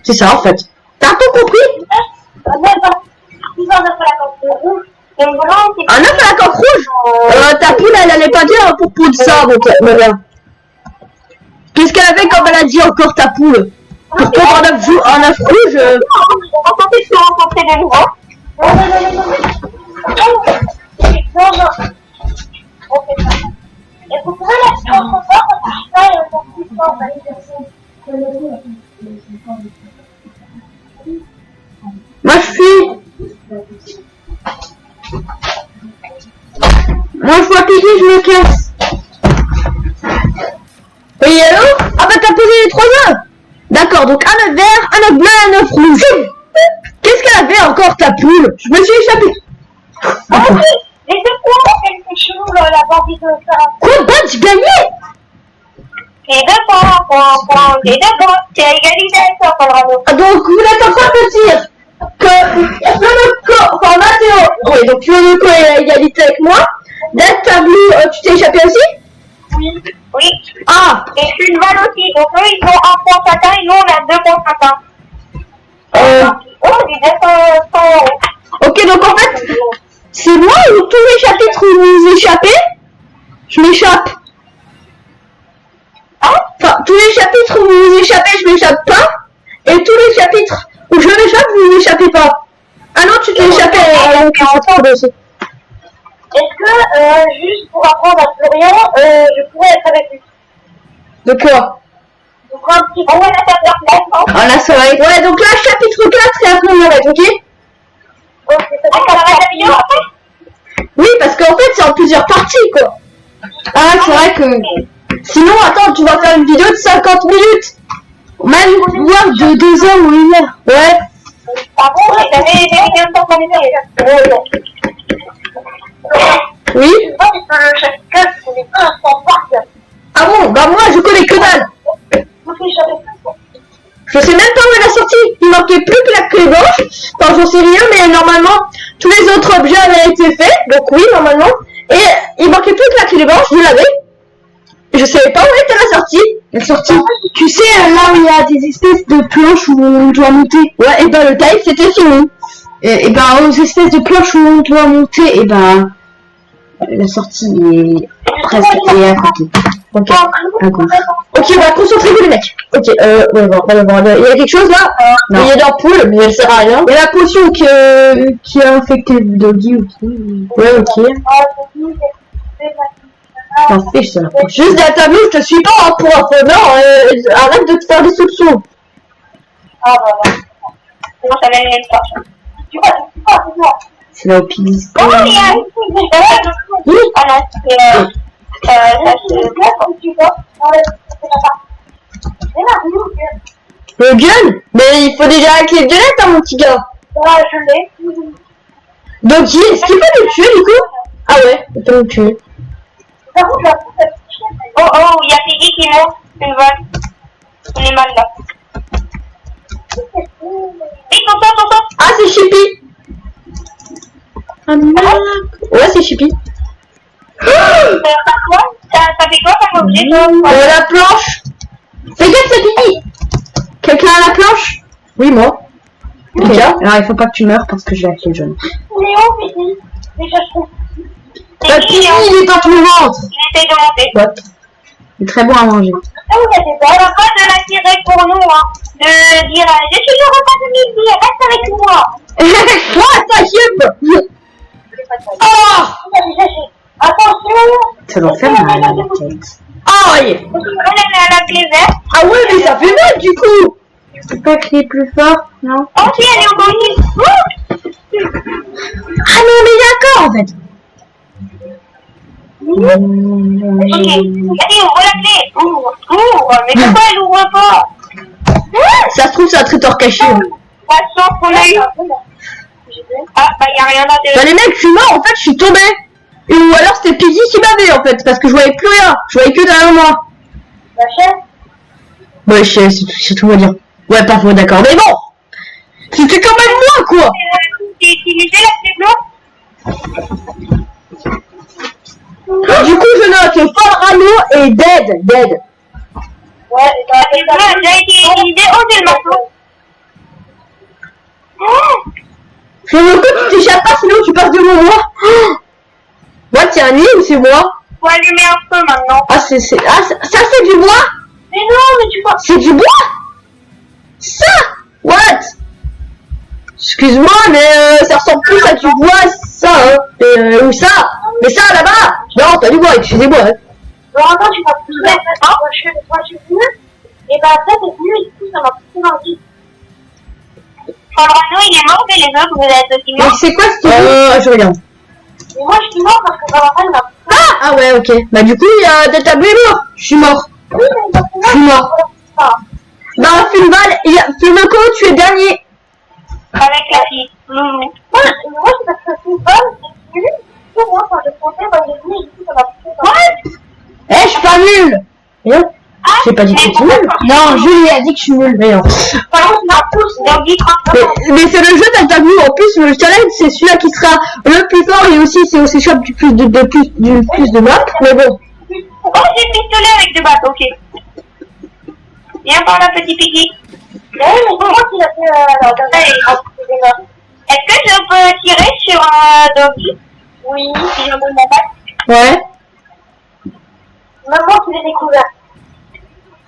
C'est ça, en fait. T'as tout compris? Un œuf à la coque rouge. Un œuf à la coque rouge? Ta poule, elle allait pas dire pour poudre ça, donc, voilà. Qu'est-ce qu'elle avait comme elle a dit encore ta poule? Pour prendre un œuf rouge? On va tenter de se rencontrer de nouveau. Non. On fait ça. Et vous pouvez la rencontrer ça et on fait ça. Moi, je vois Piggy, je me casse. Oui, allô? Ah bah t'as posé les 3 œufs. D'accord, donc un œuf vert, un œuf blanc et un œuf rouge. Qu'est-ce qu'elle avait encore ta poule? Je me suis échappé. Ah oui, les deux points, quelque chose, la bandite de ça. Quoi, badge gagné? Les deux points, les deux points, c'est à égalité avec toi, Colorado. Ah, donc vous êtes en train de me dire que enfin Mathéo, oui, donc Fionoko est à égalité avec moi. Date Tableau, tu t'es échappé aussi? Oui. Ah. Et je suis une balle aussi, donc eux ils ont 1 point chacun et nous on a 2 points chacun. Oh, j'ai 200 euros. Ok, donc en fait, c'est moi ou tous les chapitres où vous échappez, je m'échappe. Hein? Enfin, tous les chapitres où vous échappez, je m'échappe pas. Et tous les chapitres où je m'échappe, vous n'échappez pas. Ah non, tu t'es échappé à aussi. Est-ce que, juste pour apprendre à Florian, je pourrais être avec lui? De quoi? Donc un petit peu, on va la faire leur place, hein? Ah là, c'est vrai. Ouais, donc là, chapitre 4 et après on arrête, ok? Ok, c'est vrai qu'on arrête la vidéo après? Oui, parce qu'en fait, c'est en plusieurs parties, quoi. Ah, c'est vrai que... Sinon, attends, tu vas faire une vidéo de 50 minutes. Même, voire de 2 heures ou 1 heure. Ouais. Par contre, j'avais des vidéos de 50 minutes. Oui. Le chapitre 4, ce n'est pas un stand park. Ah bon, bah moi, je connais que dalle. Je sais même pas où elle a sorti. Il manquait plus que la clé blanche. Enfin, j'en sais rien, mais normalement, tous les autres objets avaient été faits. Donc oui, normalement. Et il manquait plus que la clé blanche, je l'avais. Je savais pas où était la sortie. La sortie. Tu sais, là où il y a des espèces de planches où on doit monter. Ouais, et ben le time, c'était fini. Et ben aux espèces de planches où on doit monter, et ben la sortie est presque à côté. Ok, à gauche. Ok, bah concentrez-vous les mecs. Ok, ouais, bon, il y a quelque chose là? Non. Il y a de l'ampoule, mais elle sert à rien. Il y a la potion qui a infecté le doggy aussi. Ouais, ok. T'en fiche, ça. Juste à ta je te suis pas hein, pour un peu. Non, arrête de te faire des soupçons. Ah bah ouais. Sinon ça mène même pas. Tu vois. C'est la opinion. Oh, il y a Oui. Ah non, c'est ça c'est tu vois. Le gun? Mais il faut déjà la clé de lettre, hein, mon petit gars. Ouais, je l'ai. Donc, est-ce qu'il peut nous tuer, du coup? Ah ouais, il peut nous tuer. Par contre, oh, il y a Piggy qui monte une vague. On est mal là. Vite, on saute. Ah, c'est Chippy. Ouais, c'est Chippy. Ça fait quoi comme objet, toi? La planche. Fais gaffe, c'est Piggy. Quelqu'un a la planche? Oui, moi. Ok. cas. Alors il faut pas que tu meurs parce que j'ai la clé jaune. Léo, Piggy. Déjà, je trouve. Piggy, il est dans ton ventre. Il essaye de monter. What? Il est très bon à manger. Ah oui, il y a des balles. Alors, pas de l'attirer pour nous, hein. De dire, je suis le repas de midi, reste avec moi. Quoi, ta gueule? Oh! Attention. Ça doit faire mal à la tête. Aïe! Elle a la clé verte. Ah ouais, mais ça fait mal du coup! Tu peux pas crier plus fort, non? Oh, si, elle est encore ici. Ah non, mais d'accord en fait! Ok, allez, ouvre la clé. Ouvre. Mais pourquoi elle ouvre pas? Ça se trouve, c'est un traiteur caché. Pas de chance qu'on a eu. Ah, bah, y a rien d'intéressant. Bah les mecs, je suis mort, en fait, je suis tombé. Et ou alors c'était Piggy qui m'avait en fait, parce que je voyais plus rien. Je voyais que derrière moi. La chaise? Ouais, c'est tout va dire. Ouais, pas faux, d'accord. Mais bon! C'était quand même moi, quoi! J'ai utilisé la clé bleue. Du coup, je note Farano et Dead. Ouais, la clé bleue a déjà été utilisée. Oh, j'ai le marteau. Je veux que tu t'échappes pas, sinon tu passes devant moi. What, c'est un nid ou c'est moi? Faut allumer un feu maintenant. Ah, ça c'est du bois? Mais non, mais tu vois. C'est du bois? Ça? What? Excuse-moi, mais ça ressemble plus à du bois, ça, hein. Ou ça? Mais ça, là-bas? Non, pas du bois, excusez-moi. Hein. Alors, attends, tu vas pousser. Je suis venu. Et bah, après, t'es venu et tout, ça m'a poussé dans le vide. Farano, il est mort, mais les autres, vous êtes aussi Mais morts. c'est quoi ce Je regarde. Et moi, je suis mort parce que Valentin, il m'a poussé. Ah ouais, ok. Bah du coup, il y a Delta Blue est mort. Je suis mort. Oui, mais il m'a poussé. Je suis mort. Bah, Fulval, Fulmeco, tu es dernier. Avec la fille. Moi, c'est parce que c'est une bonne, c'est nul. Pour moi, quand je comptais, bah, j'ai venu et tout, ça m'a poussé. Eh, je suis pas nul. J'ai pas dit que tu es nul. Non, Julie a dit que je suis nulle. Mais non. Par contre, ma pousse, donc 10 Mais c'est le jeu Delta Blue. En plus, le challenge, c'est celui-là qui sera le plus fort et aussi c'est aussi chope du plus de maps. Mais bon. Oh, j'ai le pistolet avec 2 balles, ok. Viens par là, petit Piggy. Oui, mais c'est moi qui l'a fait. Est-ce que je peux tirer sur un Doggy? Oui, si je me mets pas. Ouais. Même moi qui l'ai découvert.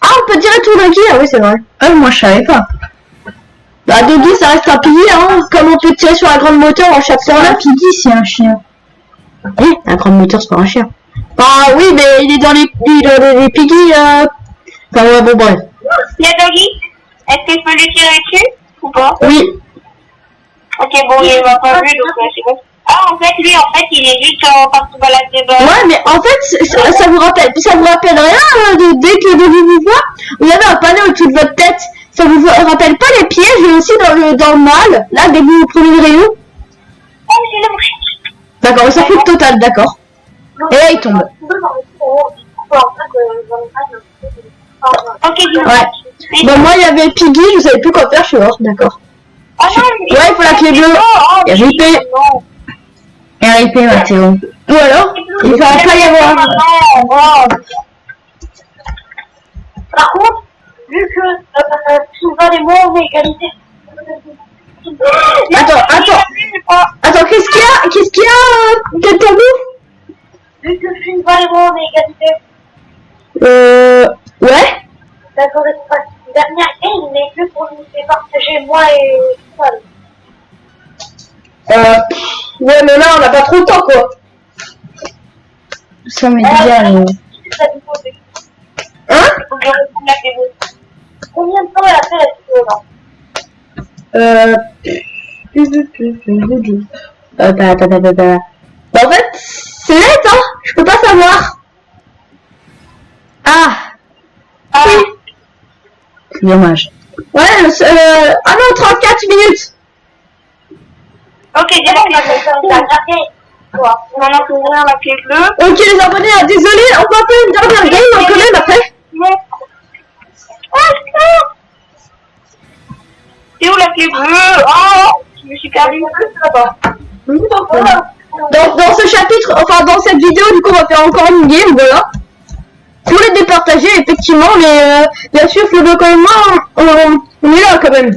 Ah, on peut tirer tout Doggy. Ah oui, c'est vrai. Ah, moi je savais pas. Bah, Doggy, ça reste un pilier, hein. Comme on peut tirer sur un grand moteur en chaque fois. Un Piggy, c'est un chien. Eh, un grand moteur, c'est pas un chien. Ah oui, mais il est dans les Piggy. Enfin, ouais, bon, bref. Il y a Doggy. Est-ce que je peux lui tirer dessus ou pas? Oui. Ok, bon, il m'a pas vu, donc c'est bon. Ah, en fait, lui, il est juste en train de se balader. Ouais, mais en fait, ça vous rappelle rien dès que le Doggy vous voit. Vous avez un panneau au-dessus de votre tête. Ça vous rappelle pas les pièges aussi dans le mal, là, dès que vous prenez le rayon? Oh, j'ai le mouche. D'accord, ça fout le total, d'accord. Et là, il tombe. Ok, Ouais. Bon, moi, il y avait Piggy, je savais plus quoi faire, je suis mort, d'accord. Oh non, mais... Ouais, il faut la clé bleue. Il y a RIP. RIP, Mathéo. Ou alors, il ne fallait pas y avoir. Par contre, vu que Sylvain et moi, on est égalité. Attends, qu'est-ce qu'il y a, Delta Blue? Vu que Sylvain et moi, on est égalité. Ouais. D'accord, c'est pas une dernière game, mais que pour nous départager moi et Paul. Ouais, mais là, on n'a pas trop le temps, quoi. Ça m'est déjà Hein? Combien de temps elle a fait la vidéo là? Bah, en fait, c'est net, hein. Je peux pas savoir. Ah. Oui. C'est dommage. Ouais, ah non, 34 minutes. Ok, j'ai la clé bleue. Maintenant, faut ouvrir la clé bleue. Ok, les abonnés, désolé, on va faire une dernière game quand même après. C'est où la clé bleue? Oh, je me suis perdue. Dans ce chapitre, enfin dans cette vidéo, du coup, on va faire encore une game, voilà. Pour les départager, effectivement, mais bien sûr, Flo quand même, on est là quand même.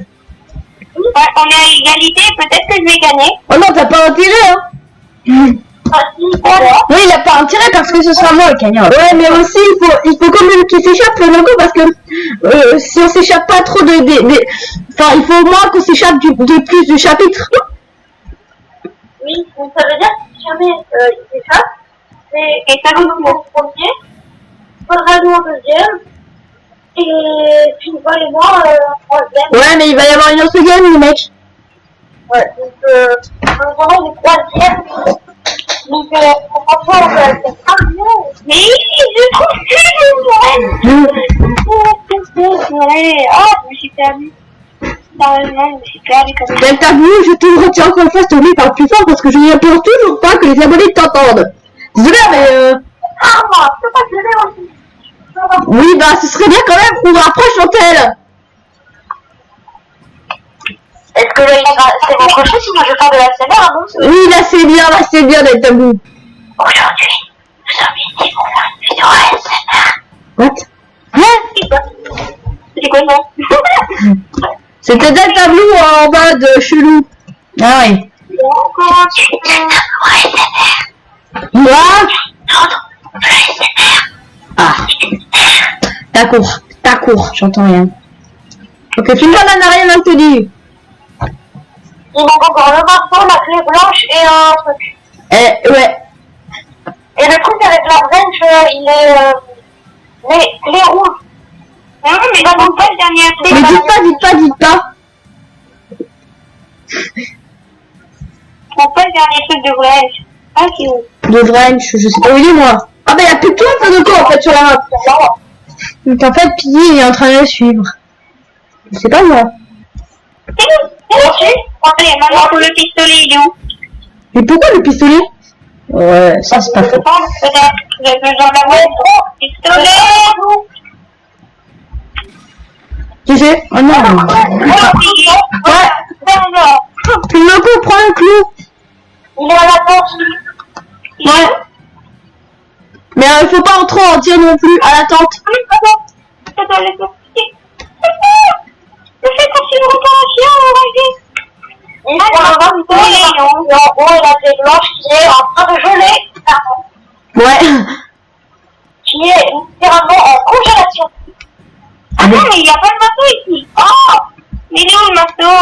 Ouais, on est à égalité, peut-être que je vais gagner. Oh non, t'as pas intérêt, hein. Ah si, voilà. Oui, il a pas intérêt parce que ce sera moi le gagnant. Ouais, mais aussi, il faut quand même qu'il s'échappe, Flonoco, parce que si on s'échappe pas trop enfin, il faut au moins qu'on s'échappe de plus de chapitres. Oui, donc ça veut dire que si jamais il s'échappe, et ça nous en premier, faudra nous en deuxième, et puis moi et moi en troisième. Ouais, mais il va y avoir une autre game, les mecs. Ouais, donc pendant le troisième, donc franchement, c'est pas bien. Mais je trouve que ouais. Ah, je me suis perdu. Sérieusement, je me suis perdu comme ça. Delta Blue, je te le retiens encore une fois, s'il te plaît, parle plus fort parce que je ne pense toujours pas que les abonnés t'entendent. Désolé, mais Ah, moi, je peux pas pleurer aussi. oui, bah, ce serait bien quand même qu'on rapproche Chantel. Est-ce que c'est votre chose si moi je parle de la SMR avant? Oui, là, c'est bien, Delta Blue. Aujourd'hui, nous sommes ici pour faire une vidéo ASMR. What? Hein? C'est quoi ça? C'était Delta Blue en mode chelou. Ah oui. Moi? Ah. D'accord. J'entends rien. Ok, tout le monde n'a rien à te dire. Il manque encore le marteau, la clé blanche et un truc. Ouais. Et le truc avec la branche, il est... mais clé rouge. Non, mais pas le dernier truc. Mais dites pas. Prends pas le dernier truc de Vrange. Ah, c'est où? De Vrange, je sais pas où il est, moi. Ah bah, il y a plus de toi, Flonoco, en fait, sur la map. Donc, en fait, Piggy est en train de le suivre. Je sais pas, moi. Allez, maintenant pour le pistolet, il est où? Mais pourquoi le pistolet? Ouais, ça, c'est pas faux. Peut-être, j'ai besoin d'avoir un pistolet. Qui c'est? Oh non. Ouais. Flonoco, prends un clou. Il est à la porte. Ouais. Mais il faut pas trop en dire non plus à la tente. Attends, laisse-moi. Je fais comme si je réparation, on va dire. Et en haut, il a des blanches qui est en train de geler. Ouais. Qui est littéralement en congélation. Ah non, mais il n'y a pas de marteau ici. Oh, mais il est où le marteau?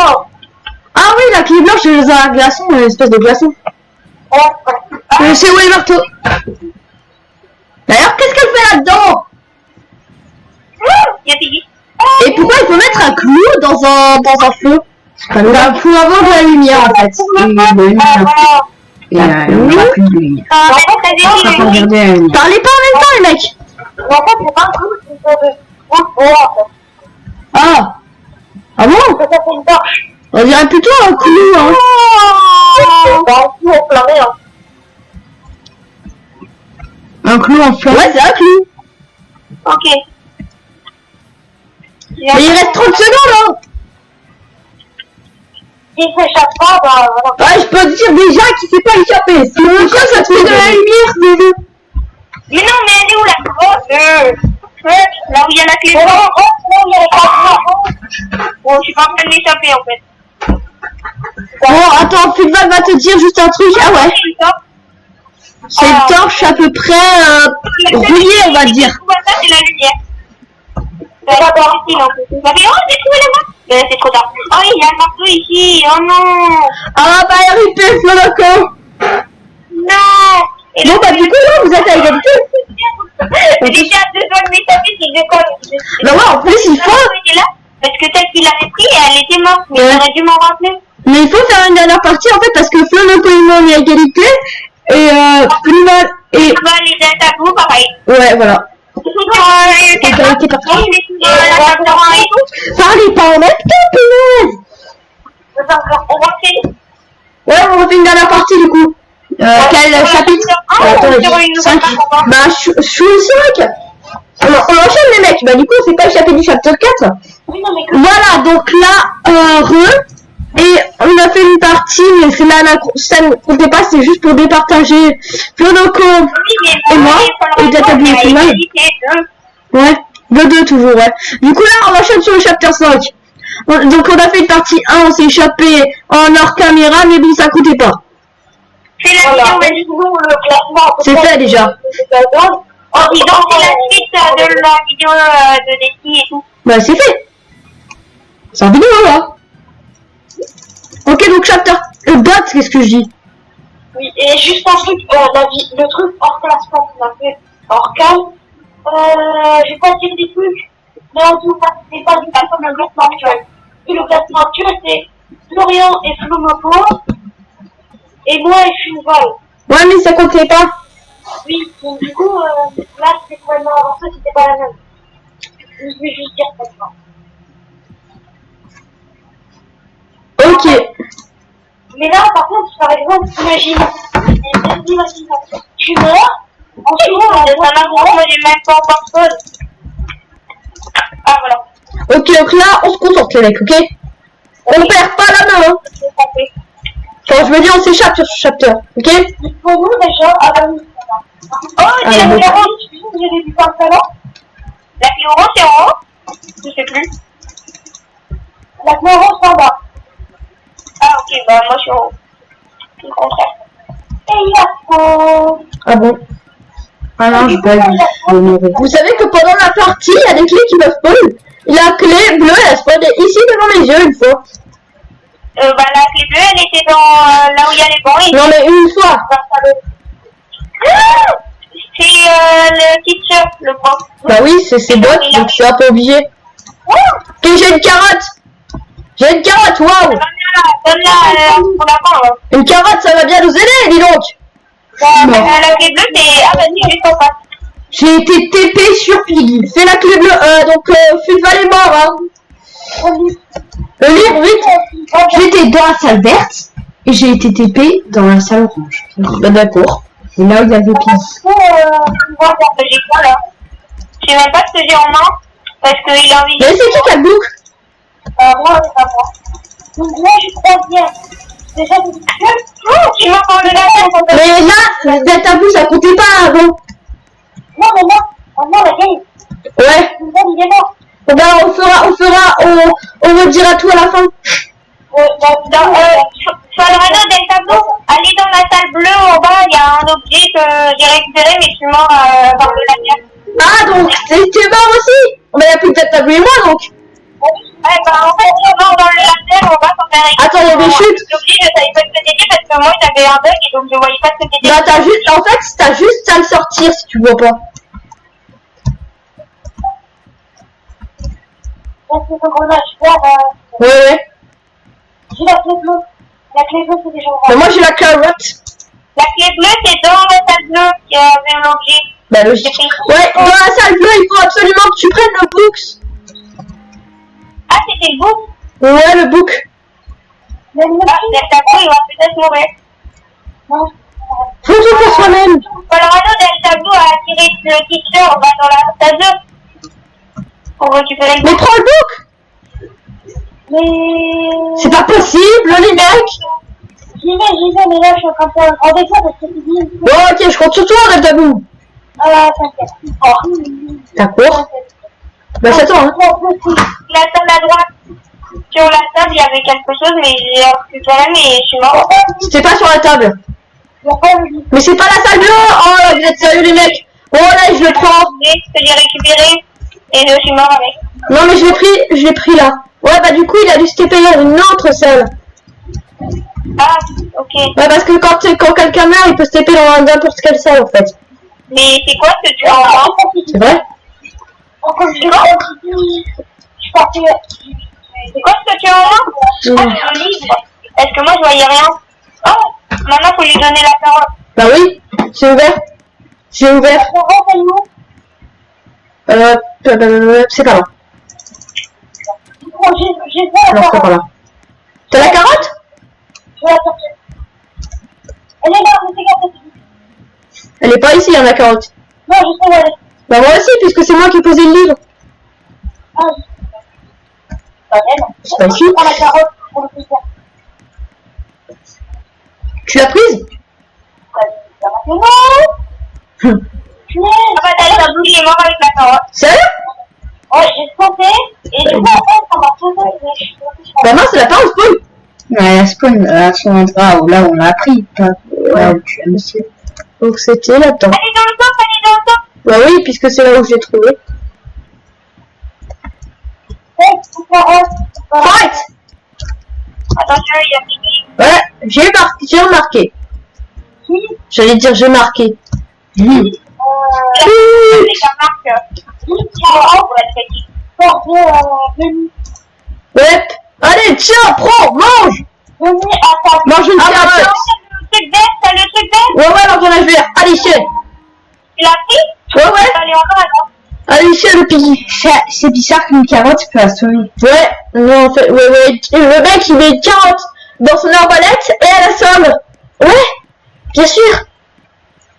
Ah oui, la clé blanche, c'est dans un glaçon, une espèce de glaçon. Je sais où est le marteau. D'ailleurs, qu'est-ce qu'elle fait là-dedans? Il y a Piggy. Et pourquoi il faut mettre un clou dans un feu? Pour avoir de la lumière, en fait. Et on aura plus de lumière. En fait, On va pas regarder la lumière. Parlez pas en même temps, les mecs. En fait, c'est pas un clou, c'est une sorte de goutte d'eau, en fait. Ah. Ah bon? Ça fait une torche. On dirait plutôt un clou, hein. Bah, un clou enflammé, hein. Un clou en flamme. Ouais, c'est un clou. Ok. Mais il reste 30 secondes, hein. S'il s'échappe pas, bah, voilà. Ouais, je peux te dire déjà qu'il s'est pas échappé. Sinon, quoi, ça te fait de la lumière, bébé. Mais non, mais elle est où la grosse? Là où il y a la clé blanche. Là où il y a la clé blanche. Bon, je suis pas en train de m'échapper, en fait. Bon, attends, Feedback va te dire juste un truc. Ah ouais. C'est une torche à peu près rouillée, on va dire. Ça, c'est la lumière. C'est pas difficile, en fait. Oh, j'ai trouvé la main. Mais c'est trop tard. Oh, il y a un marteau ici. Oh non. Ah bah, RIP, Flonoco. Non. Et Bon, bah, du coup, là, vous êtes à égalité. J'étais à 2 doigts de m'échapper, si je déconne. Bah ouais, en plus, il faut... Là, parce que celle qui l'avait pris, elle était morte. Mais j'aurais dû m'en rappeler. Mais il faut faire une dernière partie, en fait, parce que Flonoco et moi, on est à égalité. Et, Plumal et... Bah, les Delta Blue, pareil. Ouais, voilà. Égalité partie. Parlez pas en même temps, punaise. On va faire... Ouais, on refait une dernière partie, du coup. Quel chapitre? Attendez, 5. Bah, je suis au 5. On enchaîne, les mecs. Bah, du coup, on s'est pas échappé du chapitre 4. Voilà, donc là, et on a fait une partie, mais c'est là, ça ne comptait pas, c'est juste pour départager Flonoco et moi, et Delta Blue et Plumal. Ouais, 2-2 toujours, ouais. Du coup, là, on enchaîne sur le chapitre 5. Donc on a fait une partie 1, on s'est échappé en hors caméra, mais bon, ça coûtait pas. Fais la vidéo, mais du coup, le classement. C'est fait déjà. En disant c'est la suite de la vidéo de défi et tout. Bah c'est fait. C'est en vidéo là. Ok, donc chapter. Bot, qu'est-ce que je dis? Oui, et juste un truc, le truc hors classement qu'on a fait hors cam, j'ai pas dire des trucs, mais en tout cas, c'est pas du tout comme le classement actuel. Et le classement actuel, c'est Florian et Flomopo, et moi et Funval. Ouais, mais ça comptait pas. Oui, donc du coup, là, c'est vraiment avancé, c'était pas la même. Je vais juste dire ça. Ok. Mais là, par contre, par exemple, imagine, tu meurs, ensuite, Moi, j'ai même pas encore chose. Ah, voilà. Ok, donc là, on se concentre les mecs, ok? On perd pas la main, hein. Quand je me dis on s'échappe sur ce chapter, ok? Pour nous, déjà, à la mise. Oh, c'est la bon. clé orange. J'ai vu par ça là. La clé orange, c'est en haut? Je sais plus. La clé orange, c'est en bas. Ah, ok, bah, moi, je suis en haut. C'est le contraire. Et Yaspo. Ah bon? Ah non, je bug. Je vais mourir. Vous savez que pendant la partie, il y a des clés qui peuvent spawn. La clé bleue, elle spawn ici devant mes yeux une fois. Bah, la clé bleue, elle était dans là où il y a les bancs. Non mais une fois. C'est le teacher, le prof. Bah oui, c'est bot, donc je suis un peu obligé. Ok, j'ai une carotte. J'ai une carotte, waouh. Donne-la pour la fin, là. Une carotte, ça va bien nous aider, dis donc. La clé bleue, c'est... Ah, vas-y, juste en face. J'ai été TP sur Piggy. Fais la clé bleue, donc Fulval est mort, hein. Le livre, vite. J'étais dans la salle verte et j'ai été TP dans la salle orange. Bah d'accord. Et là où il y avait Piggy. J'ai quoi, là? Je sais même pas ce que j'ai en main. Parce qu'il a envie de... Mais c'est qui a boucle? Moi, c'est pas moi. Donc moi, je crois bien. Déjà, Tu m'as parlé de la tête. Mais là, ta boucle, ça comptait pas avant. non, mais non, la game. Ouais. Il est mort. Ben on redira tout à la fin. Sur le réseau del tableau, allez dans la salle bleue en bas, il y a un objet que j'ai récupéré, mais je suis mort par de la terre. Ah donc t'es mort aussi. Ben il n'y a plus que ta table et moi donc. Ouais, bah en fait, je suis mort dans le laser, on va s'en faire récupérer. Attends, il y avait chute. L'objet, je savais pas ce que c'était parce que moi j'avais un bug et donc je voyais pas ce que c'était. Bah t'as juste à le sortir si tu vois pas. C'est ce grenage. Ouais. J'ai la clé bleue. La clé bleue, c'est déjà Mais moi j'ai la carotte. La clé bleue, c'est dans la salle bleue qu'il y avait l'objet. Bah logique. Ouais, dans la salle bleue, il faut absolument que tu prennes le books. Ah, c'était le book. Ouais, le book. Ah, del tableau, il va peut-être mourir. Non. Faut tout pour soi-même. Colorado del tableau a attiré le teacher, on va dans la salle 2 pour récupérer le Mais book. prends le book. Mais... C'est pas possible, les mecs. J'y vais, mais là, je suis en train de faire un grand dessin parce que c'est dit. Bon, ok, je compte sur toi, Red Tabou. T'inquiète. D'accord. Bah, c'est toi, hein. La table à droite. Sur la table, il y avait quelque chose, mais j'ai récupéré, mais je suis mort. C'était pas sur la table. Il n'y a pas de... Mais c'est pas la salle bleue. Oh là, vous êtes sérieux, les mecs. Oh là, je le prends. Que j'ai récupéré, et je suis mort avec. Non, mais je l'ai pris là. Ouais, bah, du coup, il a dû se taper dans une autre salle. Ah, ok. Ouais, parce que quand quelqu'un meurt, il peut se taper dans n'importe quelle salle, en fait. Mais c'est quoi ce que tu as en main? C'est vrai? Encore je suis partie... C'est quoi ce que tu as en main? Ah, le livre. Est-ce que moi, je voyais rien? Oh, maintenant, faut lui donner la parole. Bah oui, c'est ouvert. J'ai ouvert. C'est pas là. J'ai pas Non, c'est pas là. T'as la carotte? Je vais la sortir. Elle est là, regarde. Elle est pas ici, hein, la carotte. Non, je sais où elle est. Bah moi aussi, puisque c'est moi qui ai posé le livre. Ah, C'est pas ici. je prends la carotte pour le plus. Tu l'as prise? Non. Ah bah, t'as la bouche, il est mort avec la carotte. Sérieux? Oh, j'ai sauté, et du coup, après, ça m'a sauté. Bah non, c'est la part où spawn. Ouais, elle spawn à son endroit où là on l'a pris, pas là où tu as monsieur. Donc c'était là-dedans. Elle est dans le top, elle est dans le top. Bah oui, puisque c'est là où je l'ai trouvé. Fight! Attention, il y a fini. Ouais, j'ai remarqué. J'allais dire j'ai marqué. C'est sa marque. Ouais. Allez, tiens, prends, mange! Mange une carotte. Le truc vert, t'as le truc vert? Ouais, l'engrenage vert. Allez, chien. Tu l'as pris? Ouais. Allez, encore attends. Allez, chien, le piggy. C'est bizarre qu'une carotte peut assommer. Ouais, non, en fait, ouais. Le mec, il met une carotte dans son arbalète et elle assomme. Ouais, bien sûr.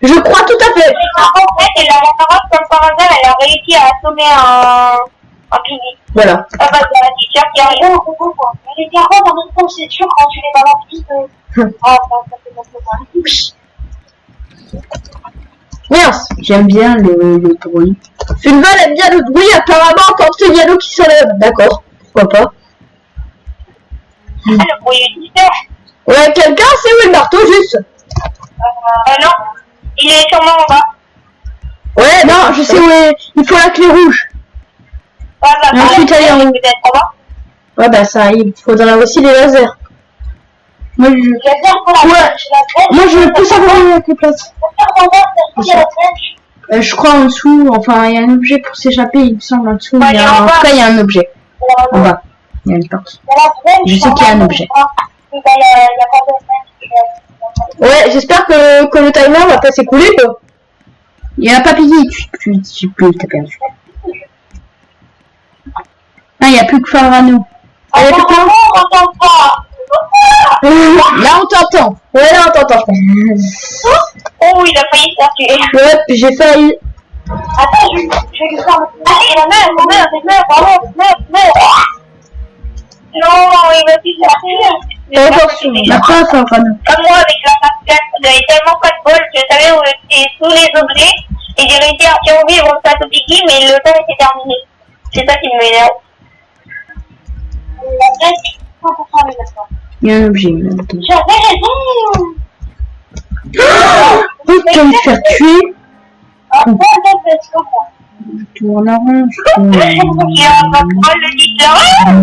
Je crois tout à fait. En fait, la carotte, comme par hasard, elle a réussi à assommer un piggy. Voilà. Ah bah, il y a un t-shirt qui arrive. Les carottes, en même temps, c'est sûr, quand tu les balances vite, ça fait un peu Mince. J'aime bien le bruit. Fulval aime bien le bruit, apparemment, quand il y a l'eau qui s'enlève. D'accord, pourquoi pas. Ah, le bruit est super. Ouais, quelqu'un sait où est le marteau, juste? Non, il est sûrement en bas. Ouais, non, je sais où est. Il faut la clé rouge. Ah, bah, Et ensuite, aller en haut. peut-être en bas. Ouais, bah ça, il faudra aussi les lasers. Moi, je veux plus savoir à quelle place. Je crois en dessous, enfin il y a un objet pour s'échapper, il me semble en dessous. Ouais, En tout cas, il y a un objet. En bas. Il y a une porte. Je sais qu'il y a un objet. Ouais, j'espère que le timer va pas s'écouler, quoi. Il y a pas piggy, tu peux t'as perdu. Ah, il n'y a plus que Farano. Allez, putain. Là, on t'entend. Ouais, là, on t'entend, je pense. Oh, il a failli se faire tuer. Ouais, j'ai failli. Attends, je vais lui faire Non, il va plus se faire tuer. Attention, La preuve, Farano. Comme moi, avec la face j'avais tellement pas de bol, je savais où étaient tous les objets, et j'ai réussi à survivre face au piggy, mais le temps était terminé. C'est ça qui m'énerve. Il y a un objet là-dedans. J'avais raison. Oh, tu vas me faire tuer. Tourne en rond. Il y a un troll, le dit là.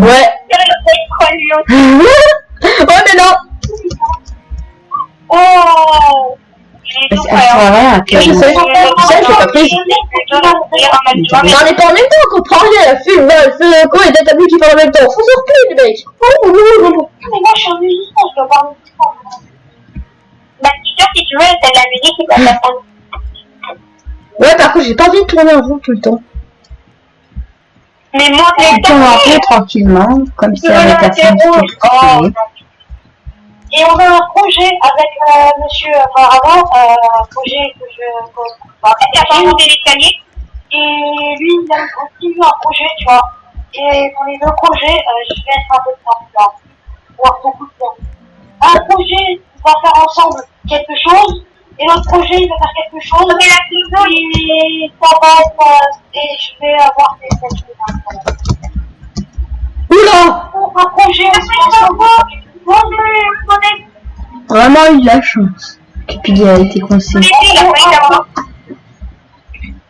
Ouais. Il y a un troll, lui. Ouais, mais non. Oh. J'ai tout Elle sert à rien. Je sais, je l'ai pas prise. J'en ai pas en même temps, on comprend rien. La fume, elle fait quoi? Et t'as vu qui parle en même temps. Faut se replier, les mecs. Mais moi, je suis un musicien, je dois parler de ça. Bah, c'est sûr, si tu veux, c'est de la musique qui va t'attendre. Ouais, par contre, j'ai pas envie de tourner en rond tout le temps. Mais moi, Tu tournes en rond tranquillement, comme si avec la fin du Et on a un projet avec monsieur Farano, un projet que il y a pas monté l'escalier. et lui, il a aussi eu un projet, tu vois. Et dans les deux projets, je vais être un peu de voir beaucoup de temps. Un projet, on va faire ensemble quelque chose, et l'autre projet, il va faire quelque chose, Mais la cuisine, et ça va être, et je vais avoir des choses. Oula! Un projet, on se lance ensemble. Vraiment eu de la chance que Piggy a été coincé.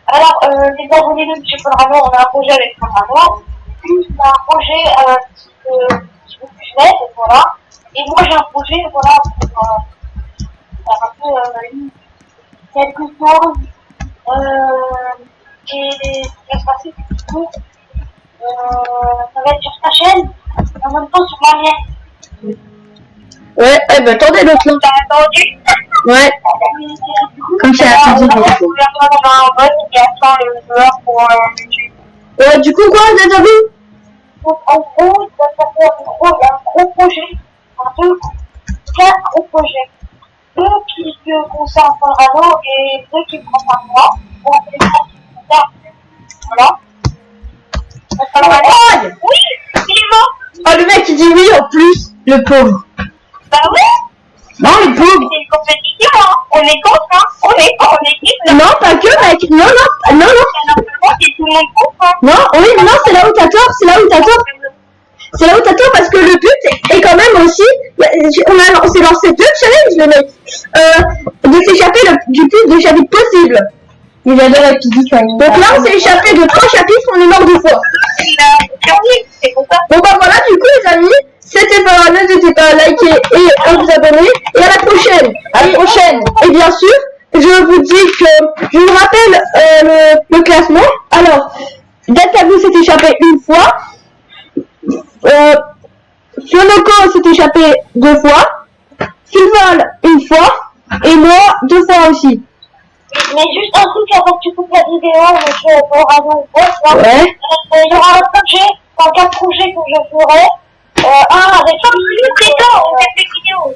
Alors, les abonnés de chez Farano, on a un projet avec Farano, puis on a un projet qui veut plus net, voilà. Et moi j'ai un projet, voilà, pour un peu quelque chose qui va se passer du coup. Ça va être sur ta chaîne, et en même temps sur la mienne. Ouais, eh ben attendez l'autre là. t'as attendu? Ouais. Comme c'est la fin du vidéo. On a un bot qui attend le joueur pour le tuer. Ouais, du coup, quoi, t'as vu? Donc en gros, ça fait un gros projet, quatre gros projets. Deux qui se concernent Farano et deux qui me concernent moi. Bon, c'est les trois qui me concernent. Voilà. Oh, Oui, il est mort. oh, le mec il dit oui en plus, le pauvre. Bah oui, Non, le pauvre. c'est une compétition, hein. On est contre, hein. On est en équipe. Là. Non, pas que, mec. Non, Normalement, c'est tout le monde contre, hein. Non, oui, mais non, c'est là où t'as tort, c'est là où t'as tort. C'est là où t'attends parce que le but est quand même aussi, on s'est lancé 2 challenges, les mecs, de s'échapper du plus de chapitres possible. Il adore la physique. Donc là, on s'est échappé de 3 chapitres, on est mort 2 fois. C'est pour ça. Bon bah voilà, du coup les amis, c'était pas mal, n'hésitez pas à liker et à vous abonner. Et à la prochaine. À la prochaine. Et bien sûr, je vous dis que je vous rappelle le classement. Alors, Delcabou s'est échappé une fois. Fionoko s'est échappé 2 fois. Silval une fois. Et moi 2 fois aussi. Mais juste un truc avant que tu coupes la vidéo, monsieur Borano, Ouais. il y aura un projet, enfin 4 projets que je ferai. Un avec C'est temps, on fait des vidéos.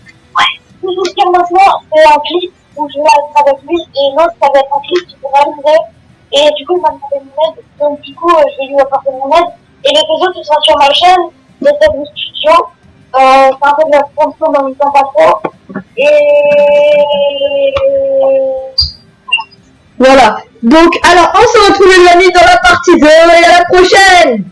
tout vous dire maintenant, c'est un clip où je vais être avec lui et l'autre ça va être un clip qui peut réaliser. Et du coup il m'a demandé mon aide, donc du coup je vais lui apporter mon aide. Et les 2 autres ils seront sur ma chaîne, de cette discussion. C'est un peu de la sponsor dans le temps pas trop. Et Voilà. Donc, alors, on se retrouve les amis dans la partie 2 et à la prochaine.